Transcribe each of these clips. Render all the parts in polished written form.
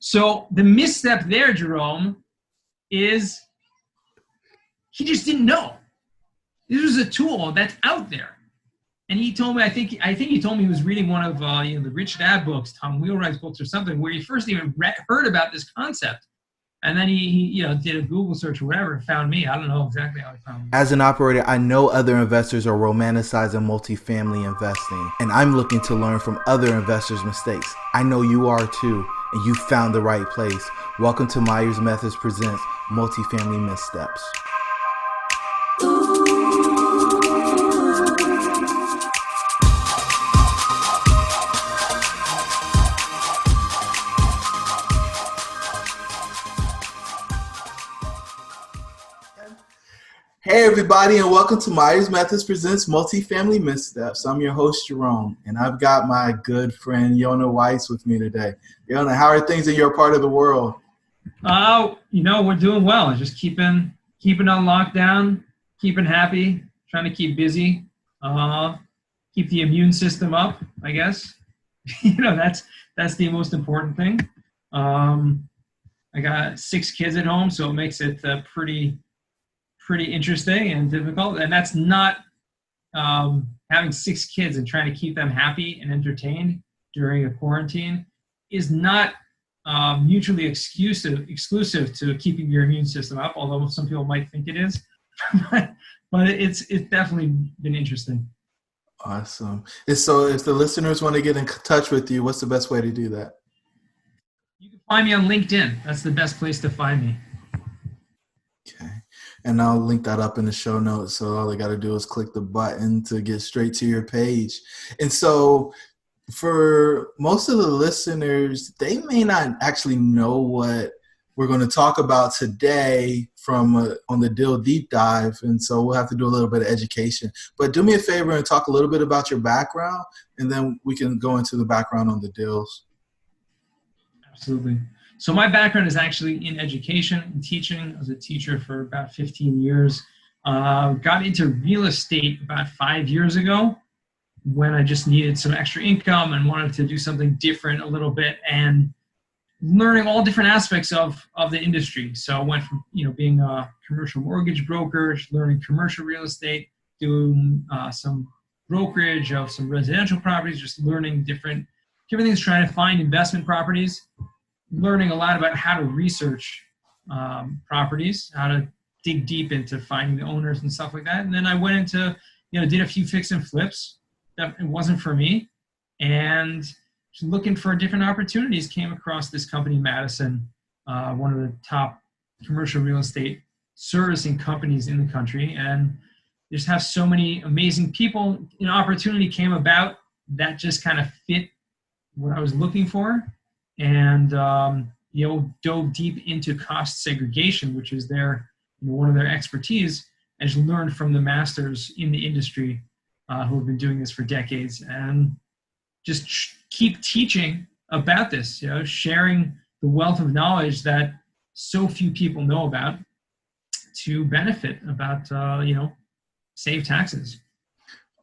So the misstep there, Jerome, is he just didn't know. This was a tool that's out there. And he told me, I think he told me he was reading one of the Rich Dad books, Tom Wheelwright's books or something, where he first even heard about this concept. And then he did a Google search or whatever and found me. I don't know exactly how he found me. As an operator, I know other investors are romanticizing multifamily investing, and I'm looking to learn from other investors' mistakes. I know you are too, and you found the right place. Welcome to Myers Methods Presents Multifamily Missteps. Hey everybody, and welcome to Myers Methods Presents Multifamily Missteps. I'm your host, Jerome, and I've got my good friend, Yonah Weiss, with me today. Yonah, how are things in your part of the world? We're doing well. Just keeping on lockdown, keeping happy, trying to keep busy, keep the immune system up, I guess. That's the most important thing. I got 6 kids at home, so it makes it pretty interesting and difficult. And that's not having 6 kids and trying to keep them happy and entertained during a quarantine is not mutually exclusive to keeping your immune system up, although some people might think it is. but it's definitely been interesting. Awesome. And so if the listeners want to get in touch with you, what's the best way to do that? You can find me on LinkedIn. That's the best place to find me. Okay. And I'll link that up in the show notes. So all they got to do is click the button to get straight to your page. And so for most of the listeners, they may not actually know what we're going to talk about today on the Deal Deep Dive. And so we'll have to do a little bit of education. But do me a favor and talk a little bit about your background, and then we can go into the background on the deals. Absolutely. So my background is actually in education and teaching. I was a teacher for about 15 years. Got into real estate about 5 years ago when I just needed some extra income and wanted to do something different a little bit, and learning all different aspects of the industry. So I went from being a commercial mortgage broker, learning commercial real estate, doing some brokerage of some residential properties, just learning different things, trying to find investment properties. Learning a lot about how to research properties, how to dig deep into finding the owners and stuff like that. And then I went into, did a few fix and flips. That it wasn't for me. And just looking for different opportunities, came across this company, Madison, one of the top commercial real estate servicing companies in the country. And just have so many amazing people. An opportunity came about that just kind of fit what I was looking for. And dove deep into cost segregation, which is one of their expertise, and just learned from the masters in the industry who have been doing this for decades, and just keep teaching about this, sharing the wealth of knowledge that so few people know about to benefit about, save taxes.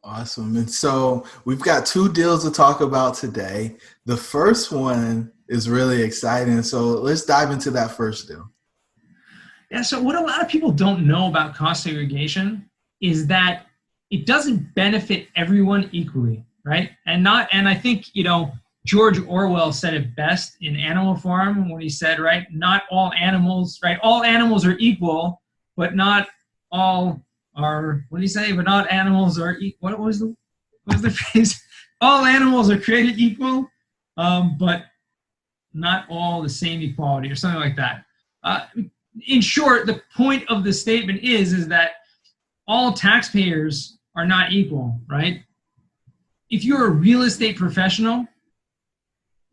Awesome. And so we've got 2 deals to talk about today. The first one is really exciting. So let's dive into that first deal. Yeah. So what a lot of people don't know about cost segregation is that it doesn't benefit everyone equally, right? And I think, George Orwell said it best in Animal Farm when he said, right, not all animals, right? All animals are equal, but not all are, what did he say? But not animals are, what was the phrase? All animals are created equal, but not all the same equality, or something like that. In short, the point of the statement is that all taxpayers are not equal, right? If you're a real estate professional,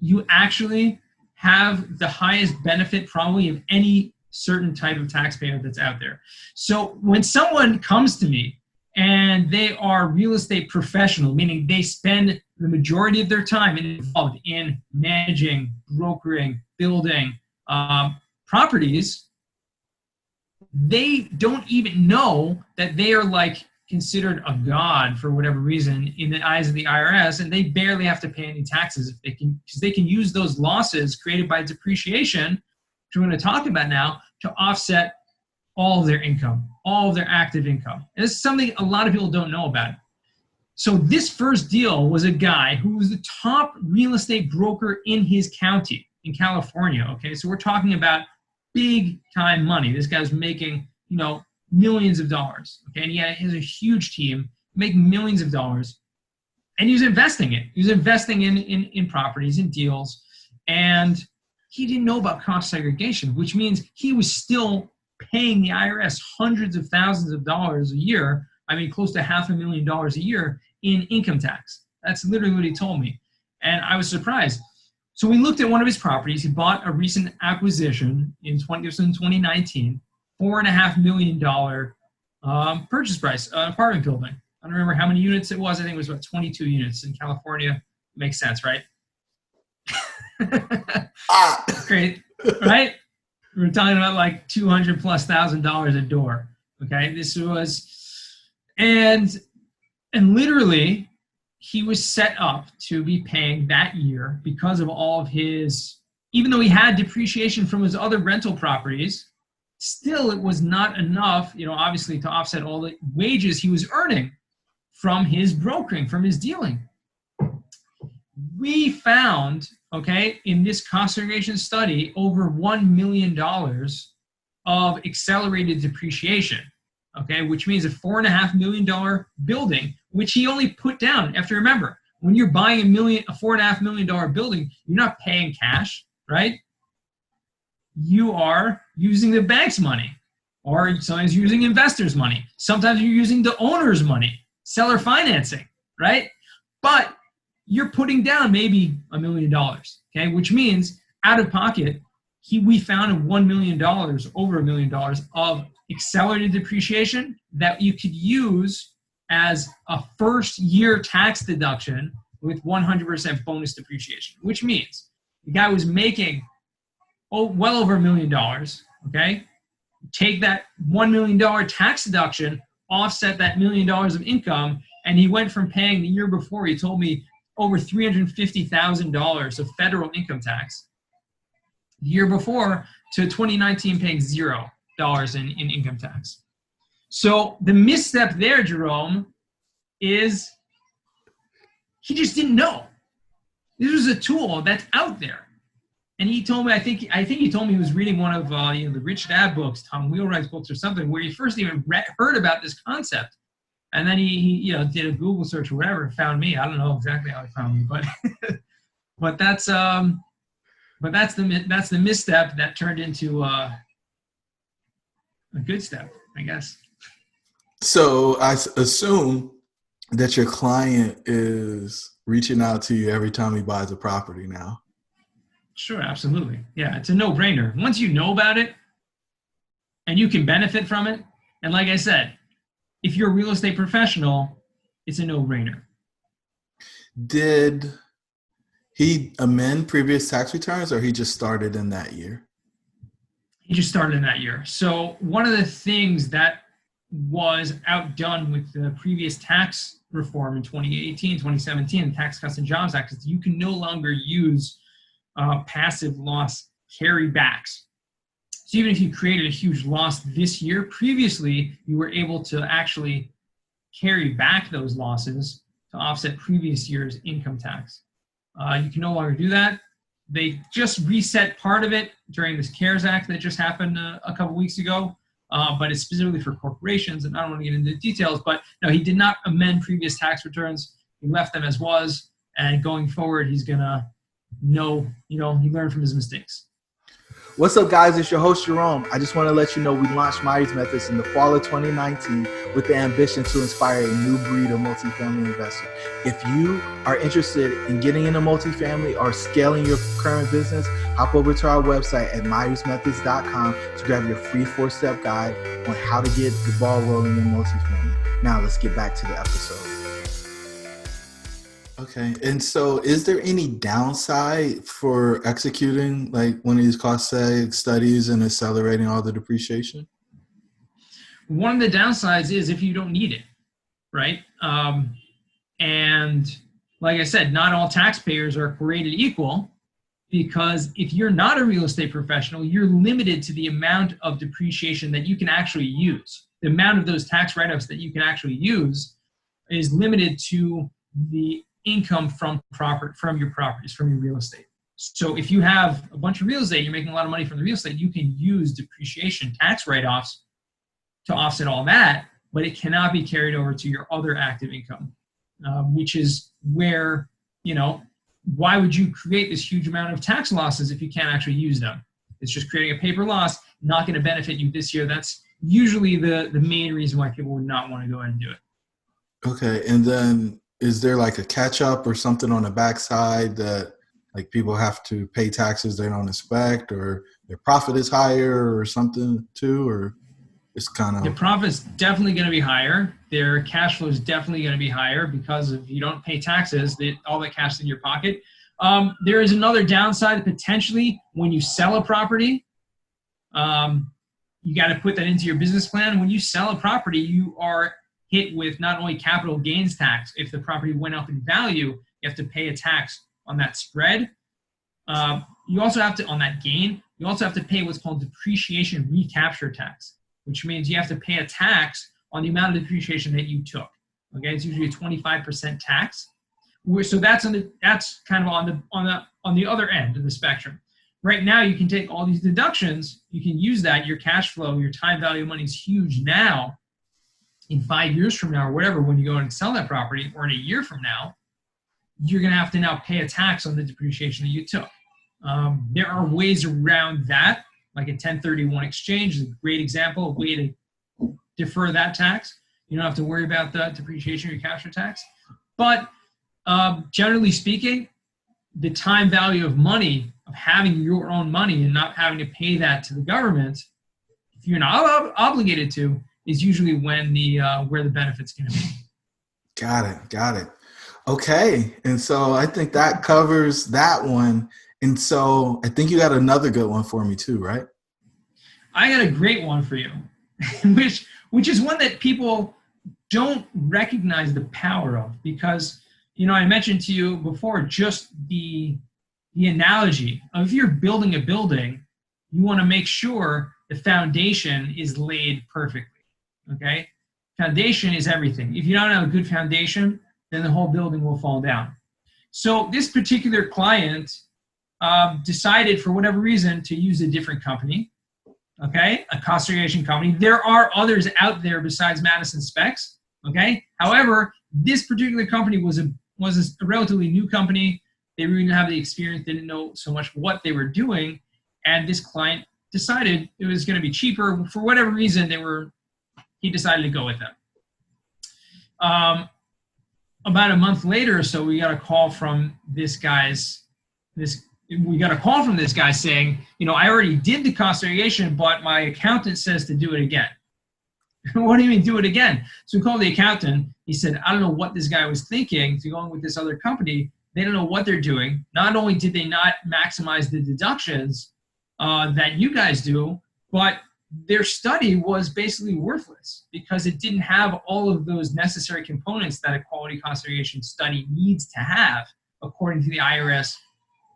you actually have the highest benefit probably of any certain type of taxpayer that's out there. So when someone comes to me and they are a real estate professional, meaning they spend the majority of their time involved in managing, brokering, building properties, they don't even know that they are like considered a god for whatever reason in the eyes of the IRS, and they barely have to pay any taxes if they can, because they can use those losses created by depreciation, which we're going to talk about now, to offset all of their income, all of their active income. And this is something a lot of people don't know about. So this first deal was a guy who was the top real estate broker in his county in California. Okay, so we're talking about big time money. This guy was making, millions of dollars. Okay, and he has a huge team, making millions of dollars, and he was investing it. He was investing in properties, in deals, and he didn't know about cost segregation, which means he was still paying the IRS hundreds of thousands of dollars a year. I mean, close to $500,000 a year in income tax. That's literally what he told me. And I was surprised. So we looked at one of his properties. He bought a recent acquisition in 2019, $4.5 million purchase price, apartment building. I don't remember how many units it was. I think it was about 22 units in California. Makes sense, right? Great, right? We're talking about like $200,000+ a door. Okay, this was, and literally, he was set up to be paying that year because of all of his, even though he had depreciation from his other rental properties, still it was not enough, obviously to offset all the wages he was earning from his brokering, from his dealing. We found, in this cost segregation study, over $1 million of accelerated depreciation, which means a $4.5 million building, which he only put down. You have to remember, when you're buying a $4.5 million building, you're not paying cash, right? You are using the bank's money, or sometimes you're using investors' money. Sometimes you're using the owner's money, seller financing, right? But you're putting down maybe $1 million, which means out of pocket, we found $1 million, over $1 million of accelerated depreciation that you could use as a first year tax deduction with 100% bonus depreciation, which means the guy was making well over $1 million, take that $1 million tax deduction, offset that $1 million of income, and he went from paying the year before, he told me, over $350,000 of federal income tax the year before to 2019 paying $0 in income tax. So the misstep there, Jerome, is he just didn't know. This was a tool that's out there. And he told me, I think he told me he was reading one of the Rich Dad books, Tom Wheelwright's books or something, where he first even heard about this concept. And then he did a Google search or whatever and found me. I don't know exactly how he found me, but but that's the misstep that turned into a good step, I guess. So I assume that your client is reaching out to you every time he buys a property now. Sure, absolutely. Yeah, it's a no-brainer. Once you know about it and you can benefit from it, and like I said, if you're a real estate professional, it's a no-brainer. Did he amend previous tax returns, or he just started in that year? He just started in that year. So one of the things that was outdone with the previous tax reform in 2018, 2017, the Tax Cuts and Jobs Act, is you can no longer use passive loss carrybacks. So even if you created a huge loss this year, previously you were able to actually carry back those losses to offset previous year's income tax. You can no longer do that. They just reset part of it during this CARES Act that just happened a couple weeks ago, but it's specifically for corporations, and I don't want to get into the details, but no, he did not amend previous tax returns. He left them as was, and going forward, he's going to know, he learned from his mistakes. What's up, guys? It's your host, Jerome. I just want to let you know we launched Myers Methods in the fall of 2019 with the ambition to inspire a new breed of multifamily investor. If you are interested in getting into multifamily or scaling your current business, hop over to our website at myersmethods.com to grab your free 4-step guide on how to get the ball rolling in multifamily. Now let's get back to the episode. Okay. And so is there any downside for executing like one of these cost seg studies and accelerating all the depreciation? One of the downsides is if you don't need it. right? And like I said, not all taxpayers are created equal, because if you're not a real estate professional, you're limited to the amount of depreciation that you can actually use. The amount of those tax write-offs that you can actually use is limited to the income from your properties, from your real estate. So if you have a bunch of real estate, you're making a lot of money from the real estate, you can use depreciation tax write-offs to offset all that, but it cannot be carried over to your other active income, which is where, why would you create this huge amount of tax losses if you can't actually use them? It's just creating a paper loss, not going to benefit you this year. That's usually the main reason why people would not want to go ahead and do it. Okay. And then is there like a catch up or something on the backside that like people have to pay taxes they don't expect, or their profit is higher or something too, or it's kind of... The profit's definitely going to be higher. Their cash flow is definitely going to be higher because if you don't pay taxes, all that cash is in your pocket. There is another downside potentially when you sell a property. You got to put that into your business plan. When you sell a property, you are hit with not only capital gains tax. If the property went up in value, you have to pay a tax on that spread. You also have to, on that gain, you also have to pay what's called depreciation recapture tax, which means you have to pay a tax on the amount of depreciation that you took. Okay, it's usually a 25% tax. So that's kind of on the other end of the spectrum. Right now, you can take all these deductions. You can use that. Your cash flow, your time value of money is huge now. In 5 years from now, or whatever, when you go and sell that property, or in a year from now, you're going to have to now pay a tax on the depreciation that you took. There are ways around that, like a 1031 exchange is a great example, a way to defer that tax. You don't have to worry about the depreciation recapture tax. But generally speaking, the time value of money, of having your own money and not having to pay that to the government, if you're not obligated to, is usually when where the benefit's going to be. Got it. Okay. And so I think that covers that one. And so I think you got another good one for me too, right? I got a great one for you, which is one that people don't recognize the power of, because, I mentioned to you before, just the analogy of if you're building a building, you want to make sure the foundation is laid perfectly. Okay? Foundation is everything. If you don't have a good foundation, then the whole building will fall down. So this particular client decided for whatever reason to use a different company, okay, a cost segregation company. There are others out there besides Madison Specs, okay? However, this particular company was a relatively new company. They really didn't have the experience, they didn't know so much what they were doing, and this client decided it was going to be cheaper. For whatever reason, he decided to go with them. About a month later or so, we got a call from this guy saying, I already did the cost segregation, but my accountant says to do it again. What do you mean do it again? So we called the accountant. He said, I don't know what this guy was thinking to going with this other company. They don't know what they're doing. Not only did they not maximize the deductions that you guys do, but their study was basically worthless because it didn't have all of those necessary components that a quality cost segregation study needs to have according to the IRS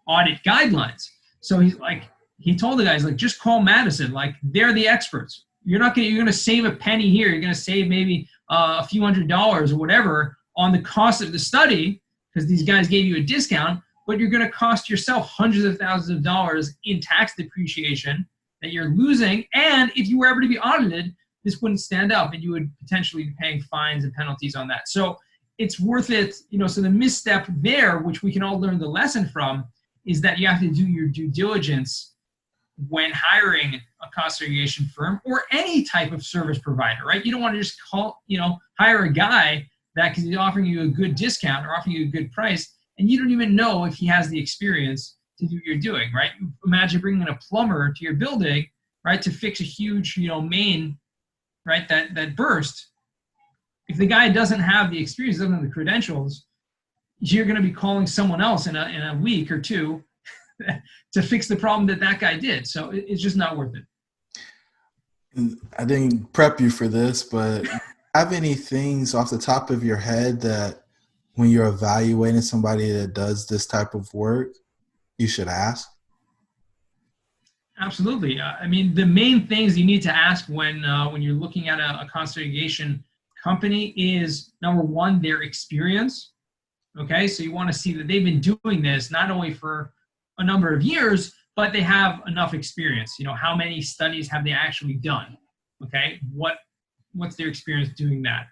audit guidelines. So he told the guys, just call Madison. They're the experts. You're going to save a penny here. You're going to save maybe a few $100s or whatever on the cost of the study because these guys gave you a discount, but you're going to cost yourself hundreds of thousands of dollars in tax depreciation that you're losing. And if you were ever to be audited, this wouldn't stand up and you would potentially be paying fines and penalties on that. So it's worth it. So the misstep there, which we can all learn the lesson from, is that you have to do your due diligence when hiring a cost segregation firm or any type of service provider, right? You don't want to just hire a guy that because he's offering you a good discount or offering you a good price, and you don't even know if he has the experience to do what you're doing, right? Imagine bringing in a plumber to your building, right, to fix a huge, main, right, that burst. If the guy doesn't have the experience, doesn't have the credentials, you're going to be calling someone else in a week or two to fix the problem that guy did. So it's just not worth it. I didn't prep you for this, but have any things off the top of your head that when you're evaluating somebody that does this type of work, you should ask? Absolutely. I mean, the main things you need to ask when you're looking at a cost segregation company is, number one, their experience. Okay, so you want to see that they've been doing this not only for a number of years, but they have enough experience. You know, how many studies have they actually done? Okay, what's their experience doing that?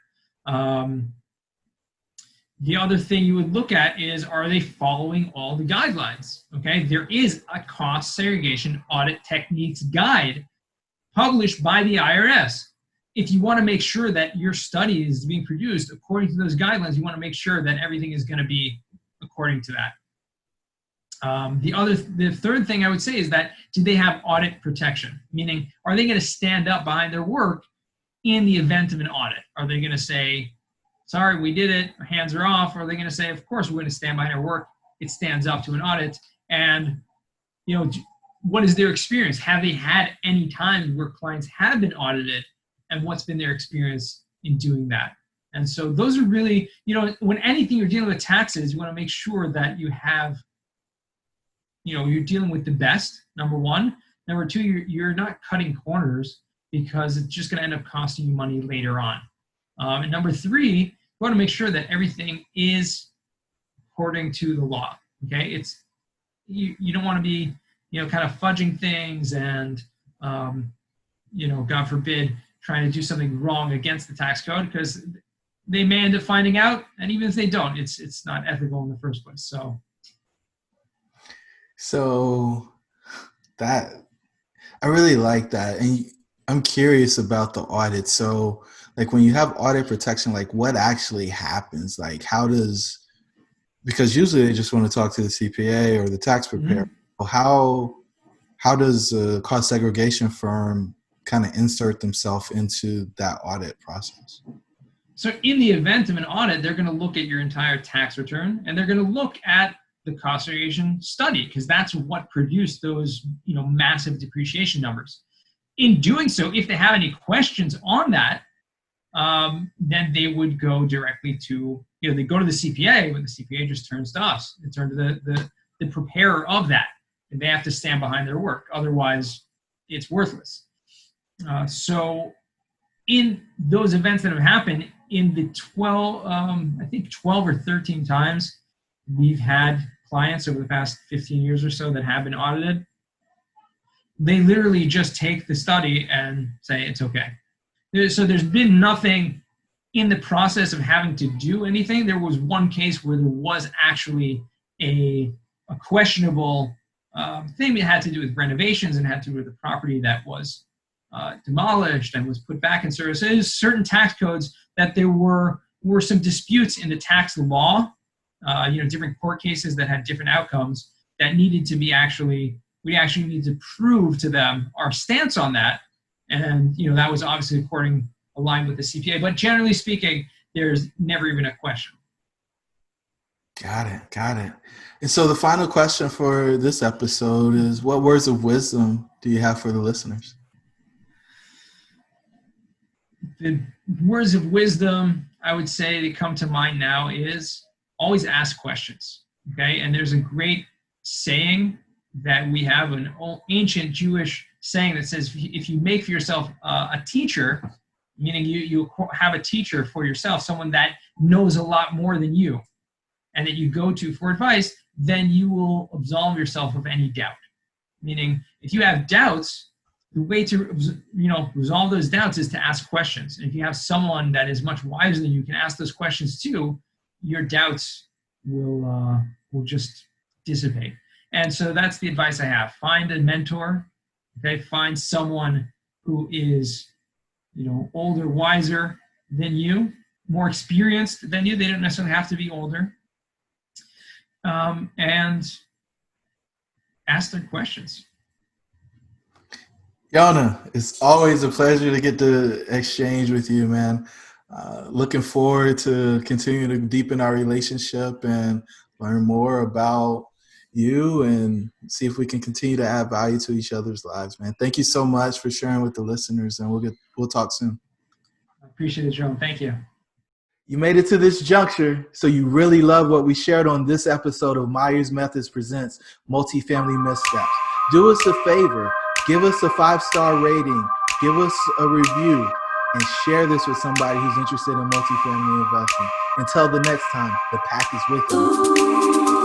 The other thing you would look at is, are they following all the guidelines? Okay, there is a cost segregation audit techniques guide published by the IRS. If you want to make sure that your study is being produced according to those guidelines, you want to make sure that everything is going to be according to that. The third thing I would say is that, do they have audit protection? Meaning, are they going to stand up behind their work in the event of an audit? Are they going to say, sorry, we did it, our hands are off? Or are they going to say, of course, we're going to stand behind our work, it stands up to an audit? And, you know, what is their experience? Have they had any times where clients have been audited, and what's been their experience in doing that? And so those are really, you know, when anything you're dealing with taxes, you want to make sure that you have, you know, you're dealing with the best, number one. Number two, you're not cutting corners, because it's just going to end up costing you money later on. And number three, you want to make sure that everything is according to the law. Okay, it's you don't want to be, you know, kind of fudging things and, you know, God forbid, trying to do something wrong against the tax code, because they may end up finding out, and even if they don't, it's not ethical in the first place. So that, I really like that. And I'm curious about the audit. So like when you have audit protection, like what actually happens? Like because usually they just want to talk to the CPA or the tax preparer. Mm-hmm. How does a cost segregation firm kind of insert themselves into that audit process? So in the event of an audit, they're going to look at your entire tax return, and they're going to look at the cost segregation study, because that's what produced those, you know, massive depreciation numbers. In doing so, if they have any questions on that, then they would go directly to, you know, they go to the CPA, but the CPA just turns to us. They turn to the preparer of that, and they have to stand behind their work. Otherwise, it's worthless. So in those events that have happened, in the 12 or 13 times we've had clients over the past 15 years or so that have been audited, they literally just take the study and say it's okay. So there's been nothing in the process of having to do anything. There was one case where there was actually a questionable thing that had to do with renovations and had to do with the property that was demolished and was put back in service. There's certain tax codes that there were some disputes in the tax law, you know, different court cases that had different outcomes that needed to be we actually need to prove to them our stance on that. And, you know, that was obviously aligned with the CPA. But generally speaking, there's never even a question. Got it. And so the final question for this episode is, what words of wisdom do you have for the listeners? The words of wisdom I would say that come to mind now is always ask questions. Okay. And there's a great saying that we have, an old ancient Jewish saying that says, if you make for yourself a teacher, meaning you have a teacher for yourself, someone that knows a lot more than you, and that you go to for advice, then you will absolve yourself of any doubt. Meaning, if you have doubts, the way to, you know, resolve those doubts is to ask questions. And if you have someone that is much wiser than you can ask those questions to, your doubts will just dissipate. And so that's the advice I have. Find a mentor. Okay, find someone who is, you know, older, wiser than you, more experienced than you. They don't necessarily have to be older. And ask their questions. Yonah, it's always a pleasure to get to exchange with you, man. Looking forward to continuing to deepen our relationship and learn more about you and see if we can continue to add value to each other's lives, man. Thank you so much for sharing with the listeners, and we'll talk soon. Appreciate it, Jerome. Thank you. You made it to this juncture, so you really love what we shared on this episode of Myers Methods Presents Multifamily Missteps. Do us a favor. Give us a 5-star rating. Give us a review. And share this with somebody who's interested in multifamily investing. Until the next time, the pack is with you.